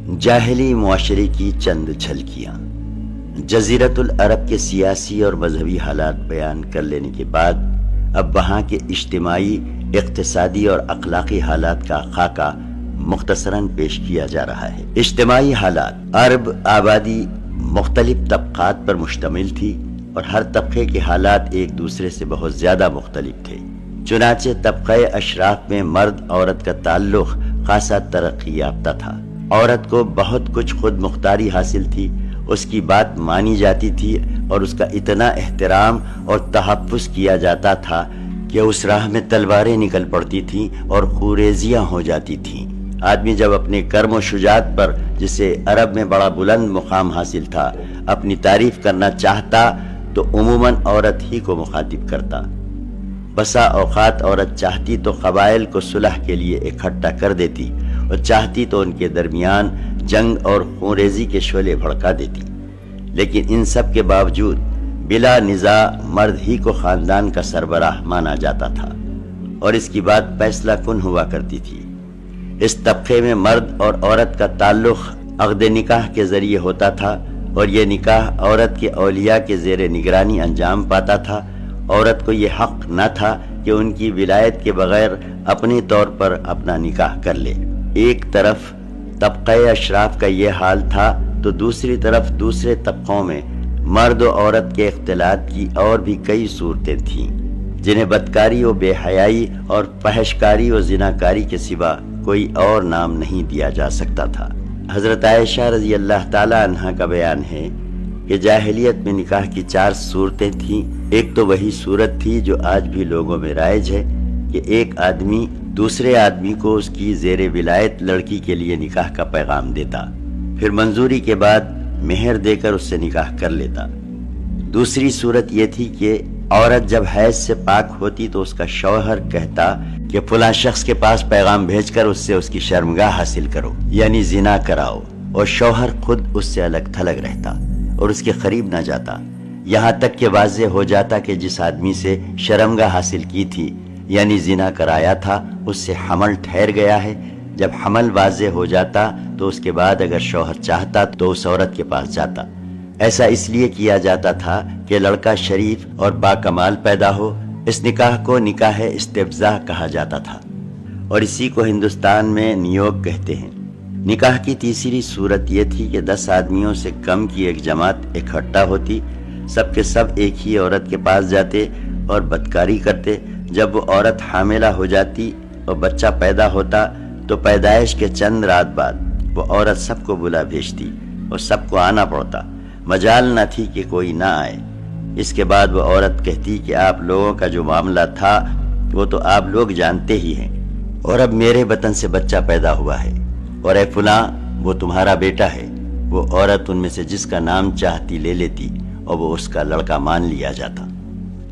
جاہلی معاشرے کی چند جھلکیاں۔ جزیرۃ العرب کے سیاسی اور مذہبی حالات بیان کر لینے کے بعد اب وہاں کے اجتماعی، اقتصادی اور اخلاقی حالات کا خاکہ مختصراً پیش کیا جا رہا ہے۔ اجتماعی حالات۔ عرب آبادی مختلف طبقات پر مشتمل تھی اور ہر طبقے کے حالات ایک دوسرے سے بہت زیادہ مختلف تھے۔ چنانچہ طبقہ اشراف میں مرد عورت کا تعلق خاصا ترقی یافتہ تھا۔ عورت کو بہت کچھ خود مختاری حاصل تھی، اس کی بات مانی جاتی تھی اور اس کا اتنا احترام اور تحفظ کیا جاتا تھا کہ اس راہ میں تلواریں نکل پڑتی تھیں اور خوریزیاں ہو جاتی تھیں۔ آدمی جب اپنے کرم و شجاعت پر، جسے عرب میں بڑا بلند مقام حاصل تھا، اپنی تعریف کرنا چاہتا تو عموماً عورت ہی کو مخاطب کرتا۔ بسا اوقات عورت چاہتی تو قبائل کو صلح کے لیے اکٹھا کر دیتی اور چاہتی تو ان کے درمیان جنگ اور خونریزی کے شعلے بھڑکا دیتی، لیکن ان سب کے باوجود بلا نزاع مرد ہی کو خاندان کا سربراہ مانا جاتا تھا اور اس کی بات فیصلہ کن ہوا کرتی تھی۔ اس طبقے میں مرد اور عورت کا تعلق عقد نکاح کے ذریعے ہوتا تھا اور یہ نکاح عورت کے اولیاء کے زیر نگرانی انجام پاتا تھا۔ عورت کو یہ حق نہ تھا کہ ان کی ولایت کے بغیر اپنے طور پر اپنا نکاح کر لے۔ ایک طرف طبقہ اشراف کا یہ حال تھا تو دوسری طرف دوسرے طبقوں میں مرد و عورت کے اختلاط کی اور بھی کئی صورتیں تھیں، جنہیں بدکاری و بے حیائی اور فحشکاری و زناکاری کے سوا کوئی اور نام نہیں دیا جا سکتا تھا۔ حضرت عائشہ رضی اللہ تعالی عنہا کا بیان ہے کہ جاہلیت میں نکاح کی 4 صورتیں تھیں۔ ایک تو وہی صورت تھی جو آج بھی لوگوں میں رائج ہے کہ ایک آدمی دوسرے آدمی کو اس کی زیر ولایت لڑکی کے لیے نکاح کا پیغام دیتا، پھر منظوری کے بعد مہر دے کر اس سے نکاح کر لیتا۔ دوسری صورت یہ تھی کہ عورت جب حیض سے پاک ہوتی تو اس کا شوہر کہتا کہ فلاں شخص کے پاس پیغام بھیج کر اس سے اس کی شرمگاہ حاصل کرو، یعنی زنا کراؤ، اور شوہر خود اس سے الگ تھلگ رہتا اور اس کے قریب نہ جاتا، یہاں تک کہ واضح ہو جاتا کہ جس آدمی سے شرمگاہ حاصل کی تھی یعنی زنا کرایا تھا اس سے حمل ٹھہر گیا ہے۔ جب حمل واضح ہو جاتا تو اس کے بعد اگر شوہر چاہتا تو اس عورت کے پاس جاتا۔ ایسا اس لیے کیا جاتا تھا کہ لڑکا شریف اور باکمال پیدا ہو۔ اس نکاح کو نکاح استفزاء کہا جاتا تھا اور اسی کو ہندوستان میں نیوگ کہتے ہیں۔ نکاح کی تیسری صورت یہ تھی کہ 10 آدمیوں سے کم کی ایک جماعت اکٹھا ہوتی، سب کے سب ایک ہی عورت کے پاس جاتے اور بدکاری کرتے۔ جب وہ عورت حاملہ ہو جاتی اور بچہ پیدا ہوتا تو پیدائش کے چند رات بعد وہ عورت سب کو بلا بھیجتی اور سب کو آنا پڑتا، مجال نہ تھی کہ کوئی نہ آئے۔ اس کے بعد وہ عورت کہتی کہ آپ لوگوں کا جو معاملہ تھا وہ تو آپ لوگ جانتے ہی ہیں، اور اب میرے بطن سے بچہ پیدا ہوا ہے، اور اے فلاں وہ تمہارا بیٹا ہے۔ وہ عورت ان میں سے جس کا نام چاہتی لے لیتی اور وہ اس کا لڑکا مان لیا جاتا۔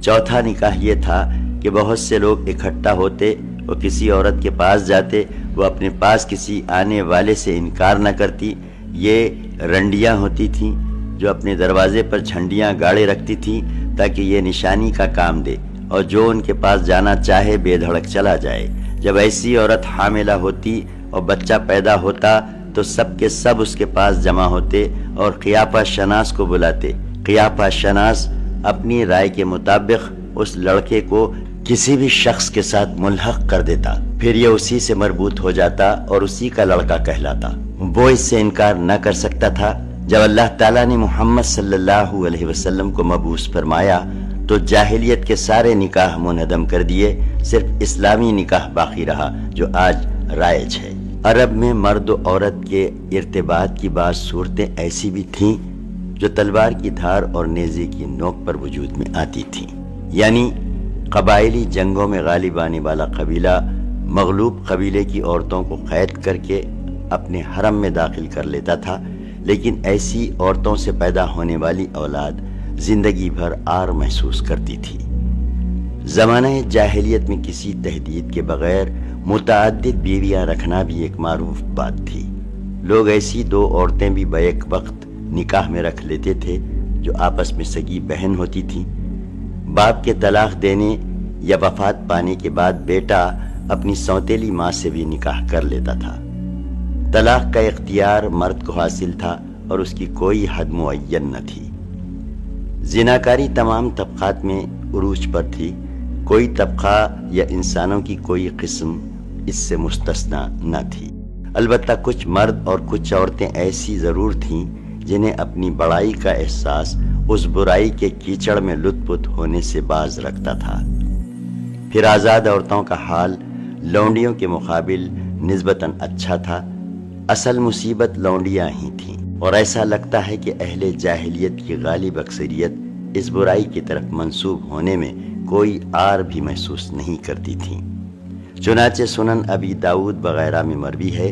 چوتھا نکاح یہ تھا کہ بہت سے لوگ اکٹھا ہوتے اور کسی عورت کے پاس جاتے، وہ اپنے پاس کسی آنے والے سے انکار نہ کرتی۔ یہ رنڈیاں ہوتی تھیں جو اپنے دروازے پر جھنڈیاں گاڑے رکھتی تھیں تاکہ یہ نشانی کا کام دے اور جو ان کے پاس جانا چاہے بے دھڑک چلا جائے۔ جب ایسی عورت حاملہ ہوتی اور بچہ پیدا ہوتا تو سب کے سب اس کے پاس جمع ہوتے اور قیافہ شناس کو بلاتے۔ قیافہ شناس اپنی رائے کے مطابق اس لڑکے کو کسی بھی شخص کے ساتھ ملحق کر دیتا، پھر یہ اسی سے مربوط ہو جاتا اور اسی کا لڑکا کہلاتا۔ وہ اس سے انکار نہ کر سکتا تھا۔ جب اللہ تعالیٰ نے محمد صلی اللہ علیہ وسلم کو مبعوث فرمایا تو جاہلیت کے سارے نکاح منہدم کر دیے، صرف اسلامی نکاح باقی رہا جو آج رائج ہے۔ عرب میں مرد و عورت کے ارتباط کی بعض صورتیں ایسی بھی تھیں جو تلوار کی دھار اور نیزے کی نوک پر وجود میں آتی تھیں، یعنی قبائلی جنگوں میں غالب آنے والا قبیلہ مغلوب قبیلے کی عورتوں کو قید کر کے اپنے حرم میں داخل کر لیتا تھا، لیکن ایسی عورتوں سے پیدا ہونے والی اولاد زندگی بھر عار محسوس کرتی تھی۔ زمانہ جاہلیت میں کسی تہدید کے بغیر متعدد بیویاں رکھنا بھی ایک معروف بات تھی۔ لوگ ایسی 2 عورتیں بھی بیک وقت نکاح میں رکھ لیتے تھے جو آپس میں سگی بہن ہوتی تھیں۔ باپ کے طلاق دینے یا وفات پانے کے بعد بیٹا اپنی سوتیلی ماں سے بھی نکاح کر لیتا تھا۔ طلاق کا اختیار مرد کو حاصل تھا اور اس کی کوئی حد معین نہ تھی۔ زناکاری تمام طبقات میں عروج پر تھی، کوئی طبقہ یا انسانوں کی کوئی قسم اس سے مستثنیٰ نہ تھی۔ البتہ کچھ مرد اور کچھ عورتیں ایسی ضرور تھیں جنہیں اپنی بڑائی کا احساس اس برائی کے کیچڑ میں لت پت ہونے سے باز رکھتا تھا۔ پھر آزاد عورتوں کا حال لونڈیوں کے مقابل نسبتاً اچھا تھا۔ اصل مصیبت لونڈیاں ہی تھیں، اور ایسا لگتا ہے کہ اہل جاہلیت کی غالب اکثریت اس برائی کی طرف منسوب ہونے میں کوئی آر بھی محسوس نہیں کرتی تھیں۔ چنانچہ سنن ابی داؤد وغیرہ میں مروی ہے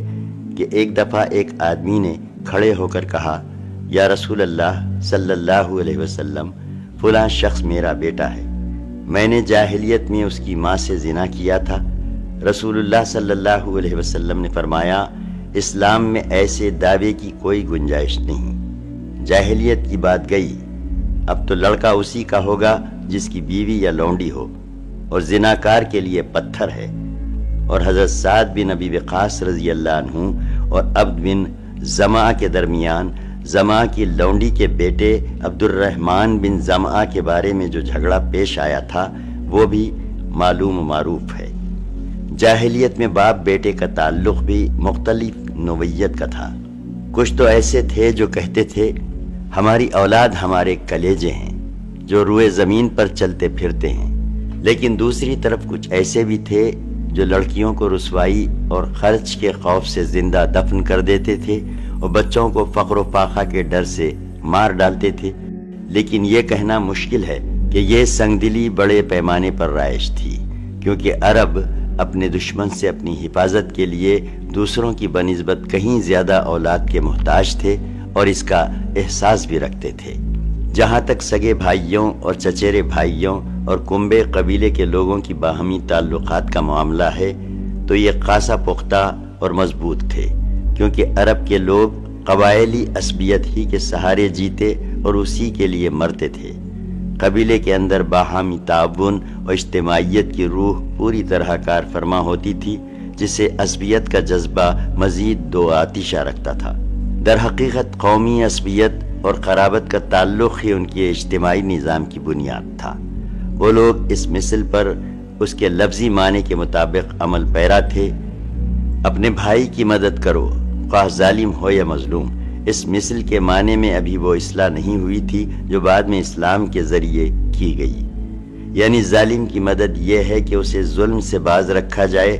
کہ ایک دفعہ ایک آدمی نے کھڑے ہو کر کہا، یا رسول اللہ صلی اللہ علیہ وسلم، فلاں شخص میرا بیٹا ہے، میں نے جاہلیت میں اس کی ماں سے زنا کیا تھا۔ رسول اللہ صلی اللہ علیہ وسلم نے فرمایا، اسلام میں ایسے دعوے کی کوئی گنجائش نہیں، جاہلیت کی بات گئی، اب تو لڑکا اسی کا ہوگا جس کی بیوی یا لونڈی ہو، اور زناکار کے لیے پتھر ہے۔ اور حضرت سعد بن ابی وقاص رضی اللہ عنہ اور عبد بن زمعہ کے درمیان زمعہ کی لونڈی کے بیٹے عبد الرحمن بن زمعہ کے بارے میں جو جھگڑا پیش آیا تھا وہ بھی معلوم و معروف ہے۔ جاہلیت میں باپ بیٹے کا تعلق بھی مختلف نوعیت کا تھا۔ کچھ تو ایسے تھے جو کہتے تھے ہماری اولاد ہمارے کلیجے ہیں جو روئے زمین پر چلتے پھرتے ہیں، لیکن دوسری طرف کچھ ایسے بھی تھے جو لڑکیوں کو رسوائی اور خرچ کے خوف سے زندہ دفن کر دیتے تھے اور بچوں کو فقر و فاقہ کے ڈر سے مار ڈالتے تھے۔ لیکن یہ کہنا مشکل ہے کہ یہ سنگدلی بڑے پیمانے پر رائج تھی، کیونکہ عرب اپنے دشمن سے اپنی حفاظت کے لیے دوسروں کی بنسبت کہیں زیادہ اولاد کے محتاج تھے اور اس کا احساس بھی رکھتے تھے۔ جہاں تک سگے بھائیوں اور چچیرے بھائیوں اور کنبے قبیلے کے لوگوں کی باہمی تعلقات کا معاملہ ہے تو یہ خاصا پختہ اور مضبوط تھے، کیونکہ عرب کے لوگ قبائلی عصبیت ہی کے سہارے جیتے اور اسی کے لیے مرتے تھے۔ قبیلے کے اندر باہمی تعاون اور اجتماعیت کی روح پوری طرح کار فرما ہوتی تھی، جسے عصبیت کا جذبہ مزید دو آتشہ رکھتا تھا۔ در حقیقت قومی عصبیت اور قرابت کا تعلق ہی ان کے اجتماعی نظام کی بنیاد تھا۔ وہ لوگ اس مثل پر اس کے لفظی معنی کے مطابق عمل پیرا تھے، اپنے بھائی کی مدد کرو خواہ ظالم ہو یا مظلوم۔ اس مثل کے معنی میں ابھی وہ اصلاح نہیں ہوئی تھی جو بعد میں اسلام کے ذریعے کی گئی، یعنی ظالم کی مدد یہ ہے کہ اسے ظلم سے باز رکھا جائے،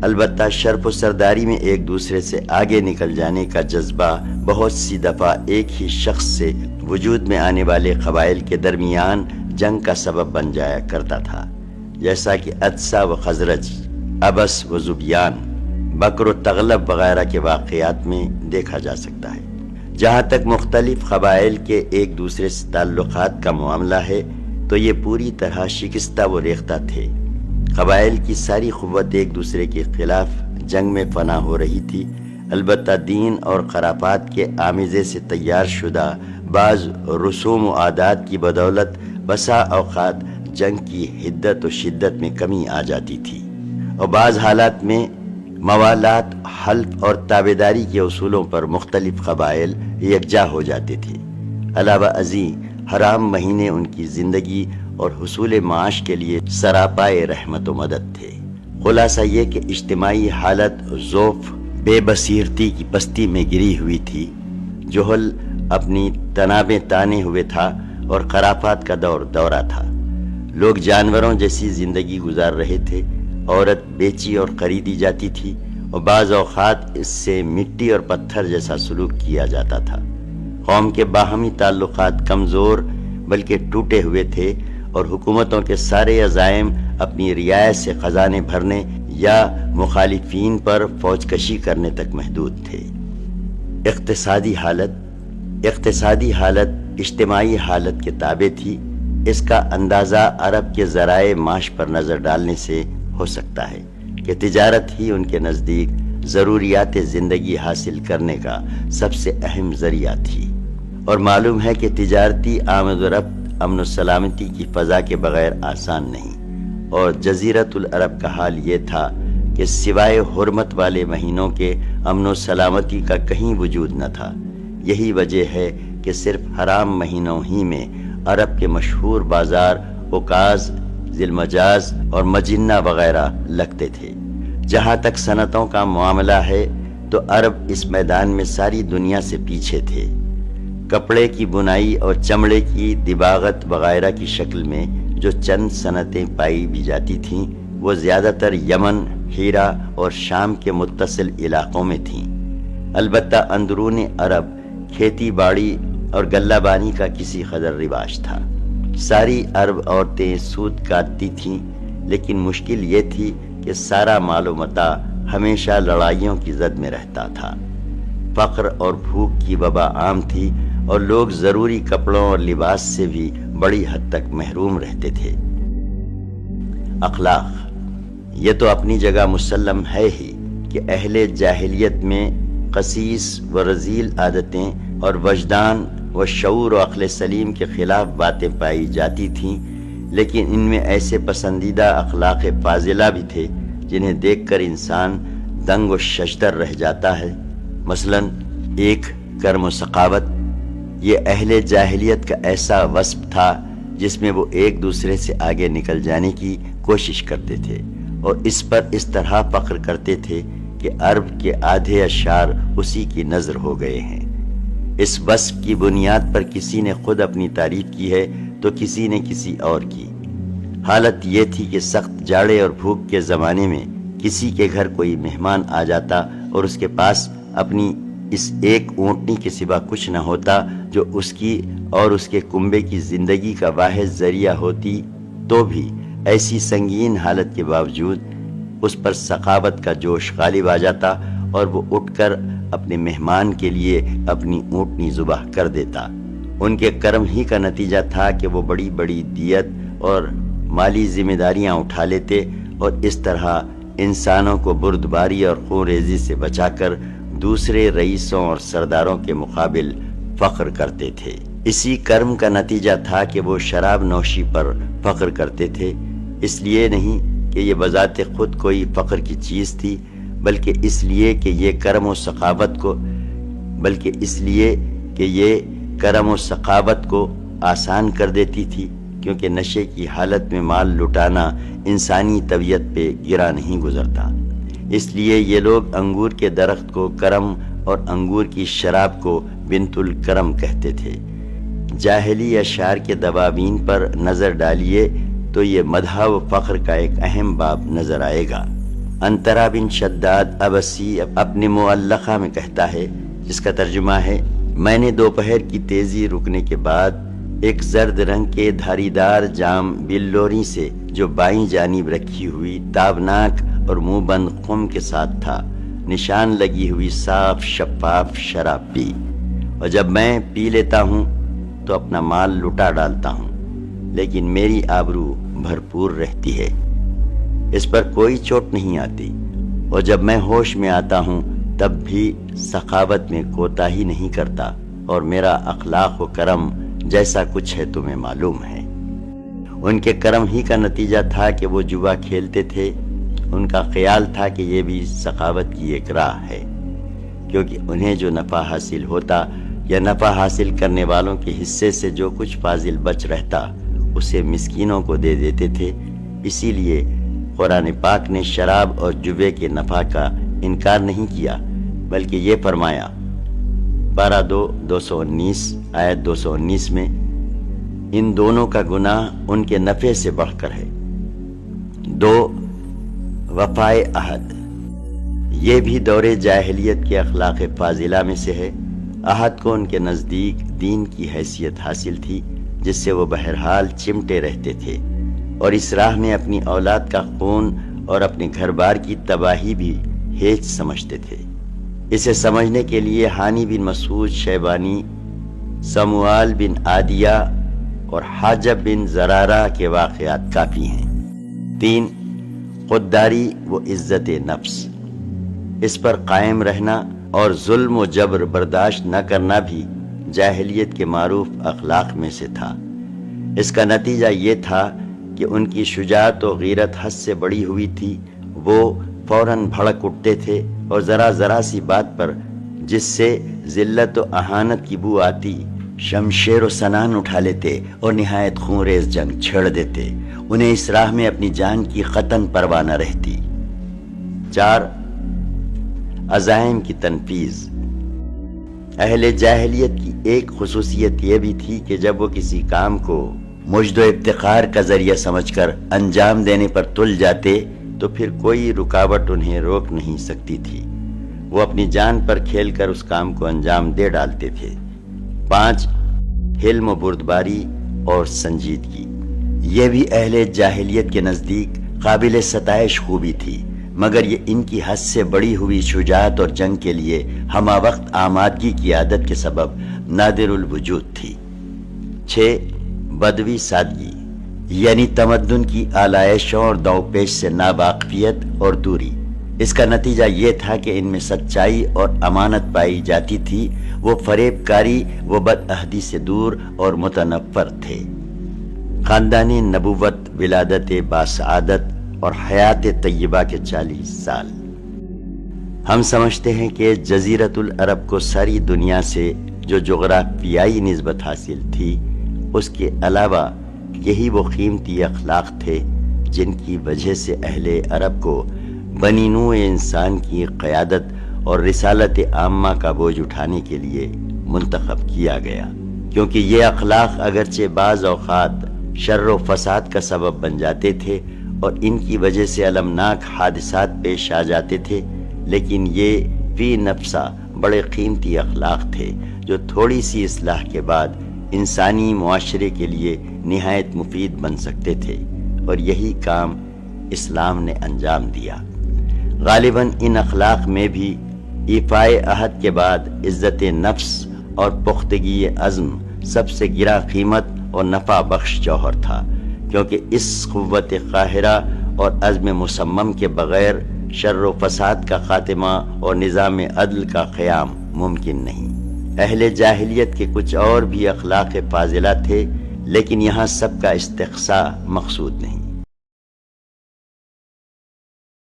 البتہ شرف و سرداری میں ایک دوسرے سے آگے نکل جانے کا جذبہ بہت سی دفعہ ایک ہی شخص سے وجود میں آنے والے قبائل کے درمیان جنگ کا سبب بن جایا کرتا تھا، جیسا کہ عدسہ و خزرج، ابس و زبیان، بکر و تغلب وغیرہ کے واقعات میں دیکھا جا سکتا ہے۔ جہاں تک مختلف قبائل کے ایک دوسرے سے تعلقات کا معاملہ ہے تو یہ پوری طرح شکستہ و ریختہ تھے۔ قبائل کی ساری قوت ایک دوسرے کے خلاف جنگ میں فنا ہو رہی تھی، البتہ دین اور خرافات کے آمیزے سے تیار شدہ بعض رسوم و عادات کی بدولت بسا اوقات جنگ کی حدت و شدت میں کمی آ جاتی تھی، اور بعض حالات میں موالات، حلف اور تابعداری کے اصولوں پر مختلف قبائل یکجا ہو جاتے تھے۔ علاوہ ازیں حرام مہینے ان کی زندگی اور حصول معاش کے لیے سراپائے رحمت و مدد تھے۔ خلاصہ یہ کہ اجتماعی حالت ضعف، بے بصیرتی کی پستی میں گری ہوئی تھی، جہل اپنی تنابیں تانے ہوئے تھا اور خرافات کا دورہ تھا۔ لوگ جانوروں جیسی زندگی گزار رہے تھے، عورت بیچی اور خریدی جاتی تھی اور بعض اوقات اس سے مٹی اور پتھر جیسا سلوک کیا جاتا تھا۔ قوم کے باہمی تعلقات کمزور بلکہ ٹوٹے ہوئے تھے اور حکومتوں کے سارے عزائم اپنی رعایت سے خزانے بھرنے یا مخالفین پر فوج کشی کرنے تک محدود تھے۔ اقتصادی حالت اجتماعی حالت کے تابع تھی۔ اس کا اندازہ عرب کے ذرائع معاش پر نظر ڈالنے سے ہو سکتا ہے کہ تجارت ہی ان کے نزدیک ضروریات زندگی حاصل کرنے کا سب سے اہم ذریعہ تھی، اور معلوم ہے کہ تجارتی آمد و رفت امن و سلامتی کی فضا کے بغیر آسان نہیں، اور جزیرۃ العرب کا حال یہ تھا کہ سوائے حرمت والے مہینوں کے امن و سلامتی کا کہیں وجود نہ تھا۔ یہی وجہ ہے کہ صرف حرام مہینوں ہی میں عرب کے مشہور بازار اوکاز، ذی المجاز اور مجنہ وغیرہ لگتے تھے۔ جہاں تک صنعتوں کا معاملہ ہے تو عرب اس میدان میں ساری دنیا سے پیچھے تھے۔ کپڑے کی بنائی اور چمڑے کی دباغت وغیرہ کی شکل میں جو چند صنعتیں پائی بھی جاتی تھیں وہ زیادہ تر یمن، ہیرا اور شام کے متصل علاقوں میں تھیں۔ البتہ اندرون عرب کھیتی باڑی اور غلہ بانی کا کسی قدر رواج تھا۔ ساری عرب عورتیں سود کاٹتی تھیں، لیکن مشکل یہ تھی کہ سارا مال و متاع ہمیشہ لڑائیوں کی زد میں رہتا تھا۔ فقر اور بھوک کی وبا عام تھی اور لوگ ضروری کپڑوں اور لباس سے بھی بڑی حد تک محروم رہتے تھے۔ اخلاق یہ تو اپنی جگہ مسلم ہے ہی کہ اہل جاہلیت میں خسیس و رذیل عادتیں اور وجدان و شعور و عقل سلیم کے خلاف باتیں پائی جاتی تھیں، لیکن ان میں ایسے پسندیدہ اخلاق فاضلہ بھی تھے جنہیں دیکھ کر انسان دنگ و ششدر رہ جاتا ہے۔ مثلا ایک کرم و سخاوت، یہ اہل جاہلیت کا ایسا وصف تھا جس میں وہ ایک دوسرے سے آگے نکل جانے کی کوشش کرتے تھے اور اس پر اس طرح فخر کرتے تھے کہ عرب کے آدھے اشعار اسی کی نظر ہو گئے ہیں۔ اس وصف کی بنیاد پر کسی نے خود اپنی تعریف کی ہے تو کسی نے کسی اور کی۔ حالت یہ تھی کہ سخت جاڑے اور بھوک کے زمانے میں کسی کے گھر کوئی مہمان آ جاتا اور اس کے پاس اپنی اس ایک اونٹنی کے سوا کچھ نہ ہوتا جو اس کی اور اس کے کنبے کی زندگی کا واحد ذریعہ ہوتی، تو بھی ایسی سنگین حالت کے باوجود اس پر سخاوت کا جوش غالب آ جاتا اور وہ اٹھ کر اپنے مہمان کے لیے اپنی اونٹنی ذبح کر دیتا۔ ان کے کرم ہی کا نتیجہ تھا کہ وہ بڑی بڑی دیت اور مالی ذمہ داریاں اٹھا لیتے اور اس طرح انسانوں کو بردباری اور خون ریزی سے بچا کر دوسرے رئیسوں اور سرداروں کے مقابل فخر کرتے تھے۔ اسی کرم کا نتیجہ تھا کہ وہ شراب نوشی پر فخر کرتے تھے، اس لیے نہیں کہ یہ بذات خود کوئی فخر کی چیز تھی، بلکہ اس لیے کہ یہ کرم و سخاوت کو آسان کر دیتی تھی، کیونکہ نشے کی حالت میں مال لٹانا انسانی طبیعت پہ گرا نہیں گزرتا۔ اس لیے یہ لوگ انگور کے درخت کو کرم اور انگور کی شراب کو بنت الکرم کہتے تھے۔ جاہلی اشعار کے دواوین پر نظر ڈالیے تو یہ مدح و فخر کا ایک اہم باب نظر آئے گا۔ انترا بن شداد ابسی اپنے معلقہ میں کہتا ہے، جس کا ترجمہ ہے، میں نے دوپہر کی تیزی رکنے کے بعد ایک زرد رنگ کے دھاری دار جام بلوری سے جو بائیں جانب رکھی ہوئی تابناک اور منہ بند خم کے ساتھ تھا، نشان لگی ہوئی صاف شفاف شراب پی، اور جب میں پی لیتا ہوں تو اپنا مال لٹا ڈالتا ہوں، لیکن میری آبرو بھرپور رہتی ہے، اس پر کوئی چوٹ نہیں آتی، اور جب میں ہوش میں آتا ہوں تب بھی سخاوت میں کوتاہی نہیں کرتا، اور میرا اخلاق و کرم جیسا کچھ ہے تمہیں معلوم ہے۔ ان کے کرم ہی کا نتیجہ تھا کہ وہ جوا کھیلتے تھے۔ ان کا خیال تھا کہ یہ بھی سخاوت کی ایک راہ ہے، کیونکہ انہیں جو نفع حاصل ہوتا یا نفع حاصل کرنے والوں کے حصے سے جو کچھ فاضل بچ رہتا اسے مسکینوں کو دے دیتے تھے۔ اسی لیے قرآن پاک نے شراب اور جوے کے نفع کا انکار نہیں کیا، بلکہ یہ فرمایا، پارہ 2:219 آیت 219 میں، ان دونوں کا گناہ ان کے نفع سے بڑھ کر ہے۔ 2. وفائے عہد، یہ بھی دور جاہلیت کے اخلاق فاضلہ میں سے ہے۔ عہد کو ان کے نزدیک دین کی حیثیت حاصل تھی، جس سے وہ بہرحال چمٹے رہتے تھے، اور اس راہ میں اپنی اولاد کا خون اور اپنے گھر بار کی تباہی بھی ہیچ سمجھتے تھے۔ اسے سمجھنے کے لیے ہانی بن مسعود شیبانی، سموال بن عادیہ اور حاجب بن زرارہ کے واقعات کافی ہیں۔ 3. خودداری و عزت نفس، اس پر قائم رہنا اور ظلم و جبر برداشت نہ کرنا بھی جاہلیت کے معروف اخلاق میں سے تھا۔ اس کا نتیجہ یہ تھا کہ ان کی شجاعت و غیرت حد سے بڑی ہوئی تھی۔ وہ فوراً بھڑک اٹھتے تھے اور ذرا ذرا سی بات پر جس سے ذلت و اہانت کی بو آتی شمشیر و سنان اٹھا لیتے اور نہایت خونریز جنگ چھیڑ دیتے۔ انہیں اس راہ میں اپنی جان کی قطعاً پرواہ نہ رہتی۔ 4. عزائم کی تنفیذ۔ اہل جاہلیت کی ایک خصوصیت یہ بھی تھی کہ جب وہ کسی کام کو مجد و افتخار کا ذریعہ سمجھ کر انجام دینے پر تل جاتے تو پھر کوئی رکاوٹ انہیں روک نہیں سکتی تھی۔ وہ اپنی جان پر کھیل کر اس کام کو انجام دے ڈالتے تھے۔ 5. حلم و بردباری اور سنجیدگی۔ یہ بھی اہل جاہلیت کے نزدیک قابل ستائش خوبی تھی، مگر یہ ان کی حد سے بڑی ہوئی شجاعت اور جنگ کے لیے ہمہ وقت آمادگی کی عادت کے سبب نادر الوجود تھی۔ 6. بدوی سادگی، یعنی تمدن کی آلائشوں اور دوپیش سے ناواقفیت اور دوری۔ اس کا نتیجہ یہ تھا کہ ان میں سچائی اور امانت پائی جاتی تھی، وہ فریب کاری و بدعہدی سے دور اور متنفر تھے۔ خاندان نبوت، ولادت باسعادت اور حیات طیبہ کے 40 سال۔ ہم سمجھتے ہیں کہ جزیرۃ العرب کو ساری دنیا سے جو جغرافیائی نسبت حاصل تھی، اس کے علاوہ یہی وہ قیمتی اخلاق تھے جن کی وجہ سے اہل عرب کو بنی نوع انسان کی قیادت اور رسالت عامہ کا بوجھ اٹھانے کے لیے منتخب کیا گیا، کیونکہ یہ اخلاق اگرچہ بعض اوقات شر و فساد کا سبب بن جاتے تھے اور ان کی وجہ سے المناک حادثات پیش آ جاتے تھے، لیکن یہ فی نفسہ بڑے قیمتی اخلاق تھے جو تھوڑی سی اصلاح کے بعد انسانی معاشرے کے لیے نہایت مفید بن سکتے تھے، اور یہی کام اسلام نے انجام دیا۔ غالباً ان اخلاق میں بھی ایفائے عہد کے بعد عزت نفس اور پختگی عزم سب سے گراں قیمت اور نفع بخش جوہر تھا، کیونکہ اس قوت قاہرہ اور عزم مصمم کے بغیر شر و فساد کا خاتمہ اور نظام عدل کا قیام ممکن نہیں۔ اہل جاہلیت کے کچھ اور بھی اخلاق فاضلہ تھے، لیکن یہاں سب کا استقصاء مقصود نہیں۔